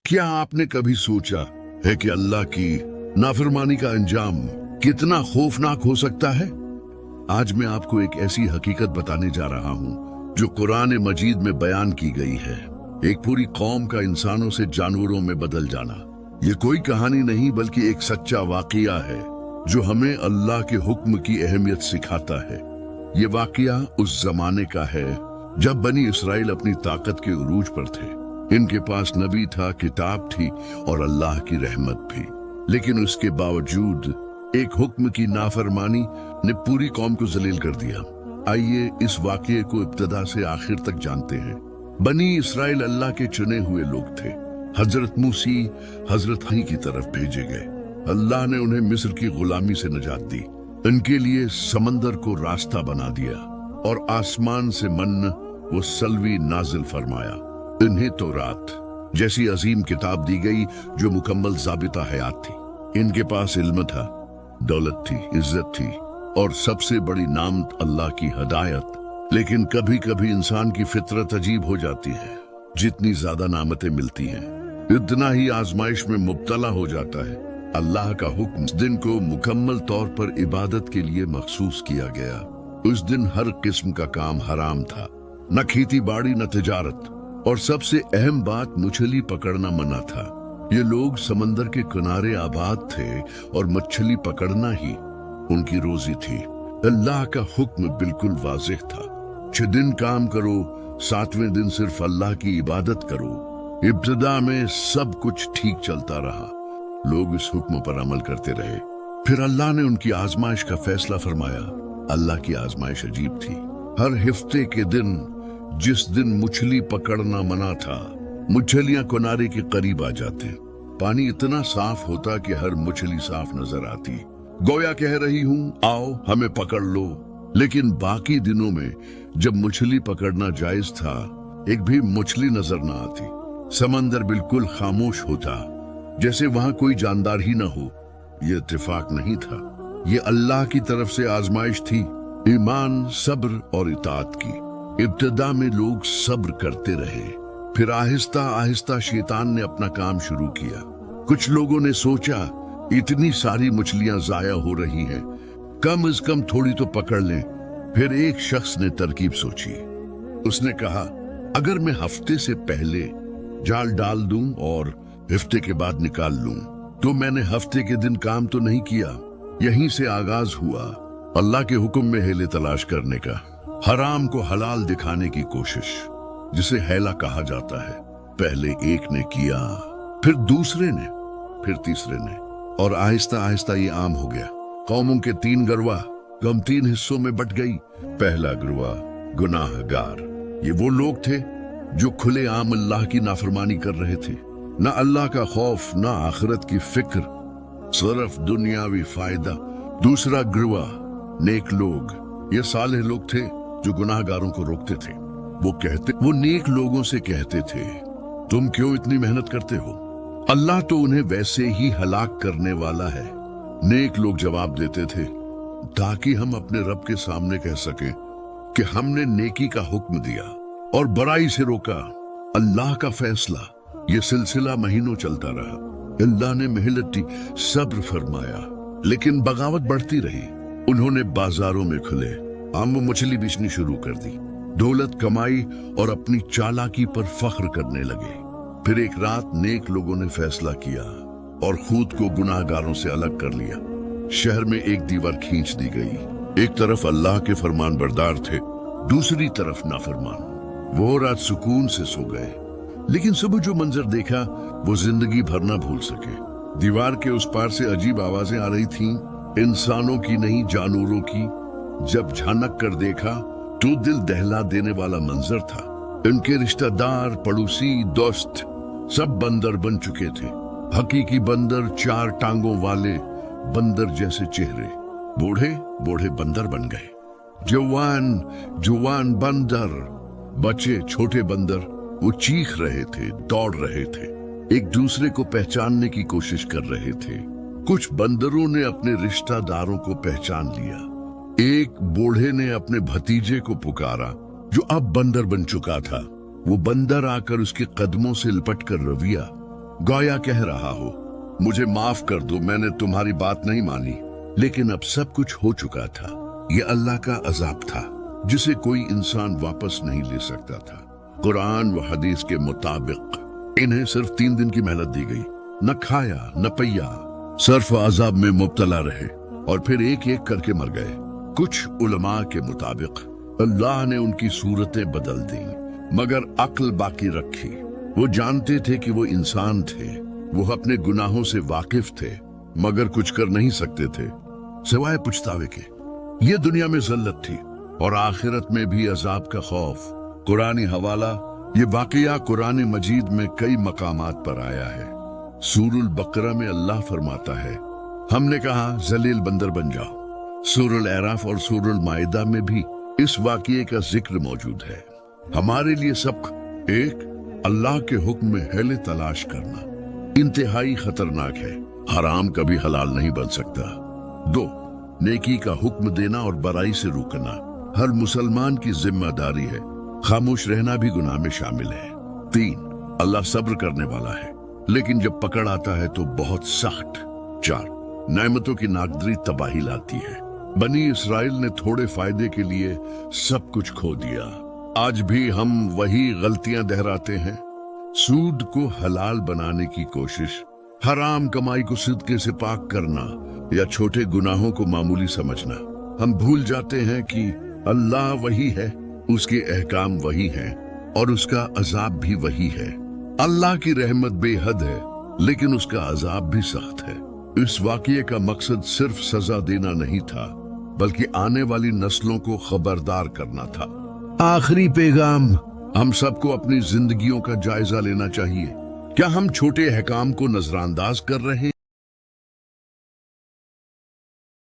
क्या आपने कभी सोचा है कि अल्लाह की नाफरमानी का अंजाम कितना खौफनाक हो सकता है? आज मैं आपको एक ऐसी हकीकत बताने जा रहा हूँ जो कुरान मजीद में बयान की गई है। एक पूरी कौम का इंसानों से जानवरों में बदल जाना। ये कोई कहानी नहीं बल्कि एक सच्चा वाकया है जो हमें अल्लाह के हुक्म की अहमियत सिखाता है। ये वाकया उस जमाने का है जब बनी इसराइल अपनी ताकत के उरूज पर थे। इनके पास नबी था, किताब थी और अल्लाह की रहमत भी। लेकिन उसके बावजूद एक हुक्म की नाफरमानी ने पूरी कौम को जलील कर दिया। आइए इस वाकये को इब्तदा से आखिर तक जानते हैं। बनी इसराइल अल्लाह के चुने हुए लोग थे। हजरत मूसी हजरत ही की तरफ भेजे गए। अल्लाह ने उन्हें मिस्र की गुलामी से निजात दी। इनके लिए समंदर को रास्ता बना दिया और आसमान से मन्न वो सलवी नाजिल फरमाया। इन्हें तौरात जैसी अजीम किताब दी गई जो मुकम्मल जाबिता हयात थी। इनके पास इल्म था, दौलत थी, इज्जत थी और सबसे बड़ी नामत अल्लाह की हदायत। लेकिन कभी कभी इंसान की फितरत अजीब हो जाती है। जितनी ज्यादा नामतें मिलती हैं इतना ही आजमाइश में मुब्तला हो जाता है। अल्लाह का हुक्म इस दिन को मुकम्मल तौर पर इबादत के लिए मखसूस किया गया। उस दिन हर किस्म का काम हराम था, न खेती बाड़ी न तिजारत, और सबसे अहम बात मछली पकड़ना मना था। ये लोग समंदर के किनारे आबाद थे और मछली पकड़ना ही उनकी रोजी थी। अल्लाह का हुक्म बिल्कुल वाज़ेह था। 6 दिन काम करो, 7वें दिन सिर्फ अल्लाह की इबादत करो। इब्तिदा में सब कुछ ठीक चलता रहा। लोग इस हुक्म पर अमल करते रहे। फिर अल्लाह ने उनकी आजमाइश का फैसला फरमाया। अल्लाह की आजमाइश अजीब थी। हर हफ्ते के दिन जिस दिन मछली पकड़ना मना था, मछलियां किनारे के करीब आ जाते। पानी इतना साफ होता कि हर मछली साफ नजर आती, गोया कह रही हूं आओ हमें पकड़ लो। लेकिन बाकी दिनों में जब मछली पकड़ना जायज था, एक भी मछली नजर न आती। समंदर बिल्कुल खामोश होता, जैसे वहां कोई जानदार ही न हो। ये इत्तेफाक नहीं था, ये अल्लाह की तरफ से आजमाइश थी। ईमान, सब्र और इताअत की। इब्तिदा में लोग सब्र करते रहे, फिर आहिस्ता आहिस्ता शैतान ने अपना काम शुरू किया। कुछ लोगों ने सोचा इतनी सारी मछलियां जाया हो रही हैं, कम से कम थोड़ी तो पकड़ लें। फिर एक शख्स ने तरकीब सोची। उसने कहा अगर मैं हफ्ते से पहले जाल डाल दूं और हफ्ते के बाद निकाल लूं तो मैंने हफ्ते के दिन काम तो नहीं किया। यहीं से आगाज हुआ अल्लाह के हुक्म में हेले तलाश करने का, हराम को हलाल दिखाने की कोशिश, जिसे हैला कहा जाता है। पहले एक ने किया, फिर दूसरे ने, फिर तीसरे ने, और आहिस्ता आहिस्ता ये आम हो गया। कौमों के 3 गिरवा गम 3 हिस्सों में बट गई। पहला गिरवा गुनाहगार, ये वो लोग थे जो खुले आम अल्लाह की नाफरमानी कर रहे थे। ना अल्लाह का खौफ, ना आखिरत की फिक्र, सिर्फ दुनियावी फायदा। दूसरा गिरवा नेक लोग, ये सालेह लोग थे जो गुनाहगारों को रोकते थे। वो नेक लोगों से कहते थे तुम क्यों इतनी मेहनत करते हो, अल्लाह तो उन्हें वैसे ही हलाक करने वाला है। नेक लोग जवाब देते थे ताकि हम अपने रब के सामने कह सकें कि हमने नेकी का हुक्म दिया और बुराई से रोका। अल्लाह का फैसला। ये सिलसिला महीनों चलता रहा। अल्लाह ने मेहनत की, सब्र फरमाया, लेकिन बगावत बढ़ती रही। उन्होंने बाजारों में खुले आम मछली बेचनी शुरू कर दी, दौलत कमाई और अपनी चालाकी पर फख्र करने लगे। फिर एक रात नेक लोगों ने फैसला किया और खुद को गुनाहगारों से अलग कर लिया। शहर में एक दीवार खींच दी गई। एक तरफ अल्लाह के फरमान बरदार थे, दूसरी तरफ नाफरमान। वो रात सुकून से सो गए, लेकिन सुबह जो मंजर देखा वो जिंदगी भर न भूल सके। दीवार के उस पार से अजीब आवाजें आ रही थीं, इंसानों की नहीं जानवरों की। जब झांक कर देखा तो दिल दहला देने वाला मंजर था। इनके रिश्तेदार, पड़ोसी, दोस्त सब बंदर बन चुके थे। हकीकी बंदर, 4 टांगों वाले बंदर जैसे चेहरे। बूढ़े बूढ़े बंदर बन गए, जवान जवान बंदर, बच्चे छोटे बंदर। वो चीख रहे थे, दौड़ रहे थे, एक दूसरे को पहचानने की कोशिश कर रहे थे। कुछ बंदरों ने अपने रिश्तेदारों को पहचान लिया। एक बूढ़े ने अपने भतीजे को पुकारा जो अब बंदर बन चुका था। वो बंदर आकर उसके कदमों से लिपट कर रविया, गोया कह रहा हो, मुझे माफ कर दो, मैंने तुम्हारी बात नहीं मानी। लेकिन अब सब कुछ हो चुका था। ये अल्लाह का अजाब था जिसे कोई इंसान वापस नहीं ले सकता था। कुरान व हदीस के मुताबिक इन्हें सिर्फ 3 दिन की मेहनत दी गई। न खाया न पिया, सिर्फ अजाब में मुब्तला रहे और फिर एक एक करके मर गए। कुछ उलमा के मुताबिक अल्लाह ने उनकी सूरतें बदल दी, मगर अक्ल बाकी रखी। वो जानते थे कि वो इंसान थे, वो अपने गुनाहों से वाकिफ थे, मगर कुछ कर नहीं सकते थे सिवाय पछतावे के। ये दुनिया में ज़ल्लत थी और आखिरत में भी अजाब का खौफ। कुरानी हवाला, ये वाकया कुरान मजीद में कई मकामात पर आया है। सूरुल बकरा में अल्लाह फरमाता है, हमने कहा जलील बंदर बन जाओ। सूरुल एराफ और सूरुल माइदा में भी इस वाकये का जिक्र मौजूद है। हमारे लिए सबक: 1. अल्लाह के हुक्म में हेले तलाश करना इंतहाई खतरनाक है, हराम कभी हलाल नहीं बन सकता। 2. नेकी का हुक्म देना और बुराई से रोकना हर मुसलमान की जिम्मेदारी है, खामोश रहना भी गुनाह में शामिल है। 3. अल्लाह सब्र करने वाला है, लेकिन जब पकड़ आता है तो बहुत सख्त। 4. नेमतों की नाकदरी तबाही लाती है। बनी इसराइल ने थोड़े फायदे के लिए सब कुछ खो दिया। आज भी हम वही गलतियां दोहराते हैं। सूद को हलाल बनाने की कोशिश, हराम कमाई को सिदके से पाक करना या छोटे गुनाहों को मामूली समझना। हम भूल जाते हैं कि अल्लाह वही है, उसके अहकाम वही हैं और उसका अजाब भी वही है। अल्लाह की रहमत बेहद है, लेकिन उसका अजाब भी सख्त है। इस वाकये का मकसद सिर्फ सजा देना नहीं था, बल्कि आने वाली नस्लों को खबरदार करना था। आखिरी पैगाम: हम सबको अपनी जिंदगियों का जायजा लेना चाहिए। क्या हम छोटे अहकाम को नजरअंदाज कर रहे हैं?